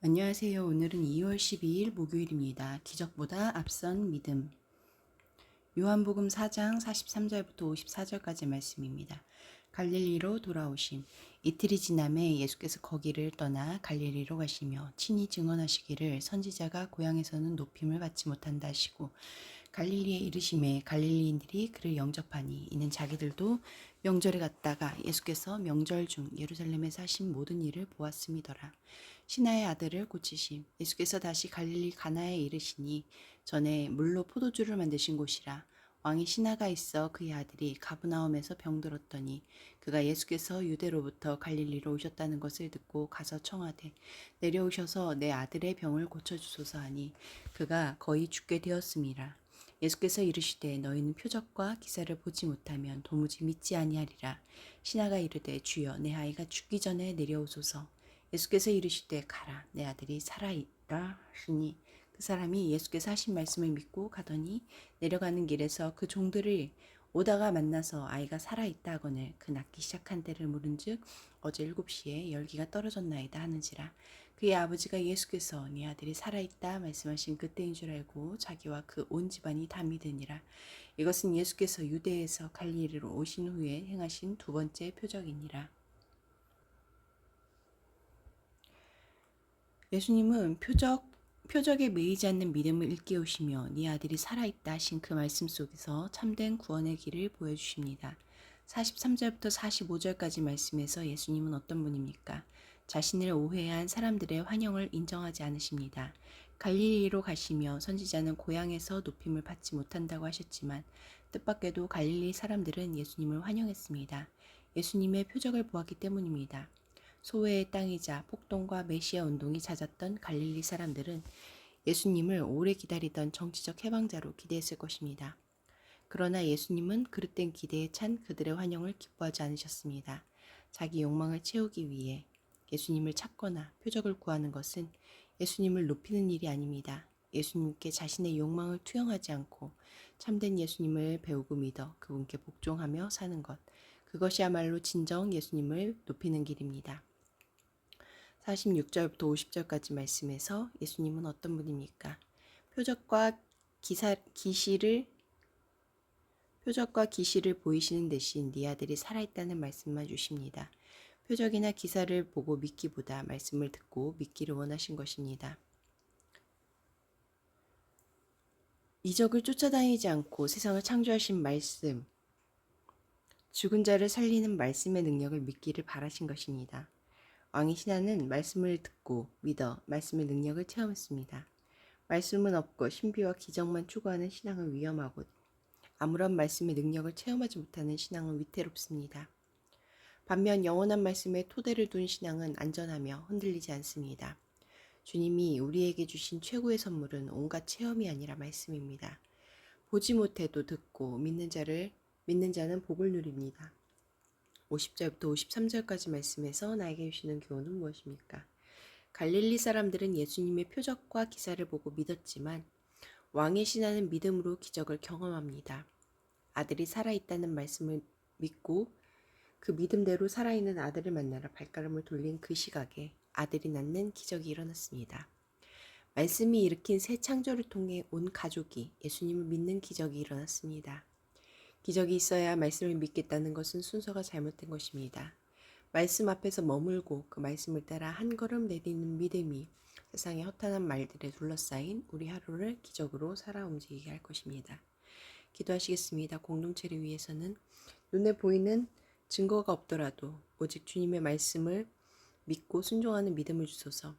안녕하세요. 오늘은 2월 12일 목요일입니다. 기적보다 앞선 믿음. 요한복음 4장 43절부터 54절까지 말씀입니다. 갈릴리로 돌아오심. 이틀이 지남에 예수께서 거기를 떠나 갈릴리로 가시며 친히 증언하시기를 선지자가 고향에서는 높임을 받지 못한다 하시고 갈릴리에 이르심에 갈릴리인들이 그를 영접하니 이는 자기들도 명절에 갔다가 예수께서 명절 중 예루살렘에서 하신 모든 일을 보았음이더라. 신하의 아들을 고치심. 예수께서 다시 갈릴리 가나에 이르시니 전에 물로 포도주를 만드신 곳이라. 왕이 신하가 있어 그의 아들이 가브나움에서 병들었더니 그가 예수께서 유대로부터 갈릴리로 오셨다는 것을 듣고 가서 청하되 내려오셔서 내 아들의 병을 고쳐주소서 하니 그가 거의 죽게 되었음이라. 예수께서 이르시되 너희는 표적과 기사를 보지 못하면 도무지 믿지 아니하리라. 신하가 이르되 주여 내 아이가 죽기 전에 내려오소서. 예수께서 이르시되 가라 내 아들이 살아있다 하시니 그 사람이 예수께서 하신 말씀을 믿고 가더니 내려가는 길에서 그 종들을 오다가 만나서 아이가 살아있다 하거늘 그 낫기 시작한 때를 물은즉 어제 7시에 열기가 떨어졌나이다 하는지라. 그의 아버지가 예수께서 네 아들이 살아있다 말씀하신 그때인 줄 알고 자기와 그 온 집안이 다 믿으니라. 이것은 예수께서 유대에서 갈릴리로 오신 후에 행하신 두 번째 표적이니라. 예수님은 표적에 매이지 않는 믿음을 일깨우시며 네 아들이 살아있다 하신 그 말씀 속에서 참된 구원의 길을 보여주십니다. 43절부터 45절까지 말씀에서 예수님은 어떤 분입니까? 자신을 오해한 사람들의 환영을 인정하지 않으십니다. 갈릴리로 가시며 선지자는 고향에서 높임을 받지 못한다고 하셨지만 뜻밖에도 갈릴리 사람들은 예수님을 환영했습니다. 예수님의 표적을 보았기 때문입니다. 소외의 땅이자 폭동과 메시아 운동이 잦았던 갈릴리 사람들은 예수님을 오래 기다리던 정치적 해방자로 기대했을 것입니다. 그러나 예수님은 그릇된 기대에 찬 그들의 환영을 기뻐하지 않으셨습니다. 자기 욕망을 채우기 위해 예수님을 찾거나 표적을 구하는 것은 예수님을 높이는 일이 아닙니다. 예수님께 자신의 욕망을 투영하지 않고 참된 예수님을 배우고 믿어 그분께 복종하며 사는 것, 그것이야말로 진정 예수님을 높이는 길입니다. 46절부터 50절까지 말씀에서 예수님은 어떤 분입니까? 표적과 기시를 보이시는 대신 네 아들이 살아있다는 말씀만 주십니다. 표적이나 기사를 보고 믿기보다 말씀을 듣고 믿기를 원하신 것입니다. 이적을 쫓아다니지 않고 세상을 창조하신 말씀, 죽은 자를 살리는 말씀의 능력을 믿기를 바라신 것입니다. 왕의 신하는 말씀을 듣고 믿어 말씀의 능력을 체험했습니다. 말씀은 없고 신비와 기적만 추구하는 신앙은 위험하고 아무런 말씀의 능력을 체험하지 못하는 신앙은 위태롭습니다. 반면 영원한 말씀에 토대를 둔 신앙은 안전하며 흔들리지 않습니다. 주님이 우리에게 주신 최고의 선물은 온갖 체험이 아니라 말씀입니다. 보지 못해도 듣고 믿는 자는 복을 누립니다. 50절부터 53절까지 말씀에서 나에게 주시는 교훈은 무엇입니까? 갈릴리 사람들은 예수님의 표적과 기사를 보고 믿었지만 왕의 신하는 믿음으로 기적을 경험합니다. 아들이 살아있다는 말씀을 믿고 그 믿음대로 살아있는 아들을 만나러 발걸음을 돌린 그 시각에 아들이 낳는 기적이 일어났습니다. 말씀이 일으킨 새 창조를 통해 온 가족이 예수님을 믿는 기적이 일어났습니다. 기적이 있어야 말씀을 믿겠다는 것은 순서가 잘못된 것입니다. 말씀 앞에서 머물고 그 말씀을 따라 한 걸음 내딛는 믿음이 세상의 허탄한 말들에 둘러싸인 우리 하루를 기적으로 살아 움직이게 할 것입니다. 기도하시겠습니다. 공동체를 위해서는 눈에 보이는 증거가 없더라도 오직 주님의 말씀을 믿고 순종하는 믿음을 주소서.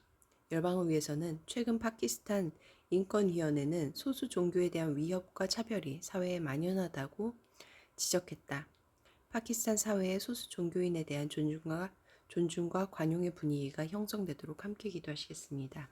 열방을 위해서는 최근 파키스탄 인권위원회는 소수 종교에 대한 위협과 차별이 사회에 만연하다고 지적했다. 파키스탄 사회의 소수 종교인에 대한 존중과 관용의 분위기가 형성되도록 함께 기도하시겠습니다.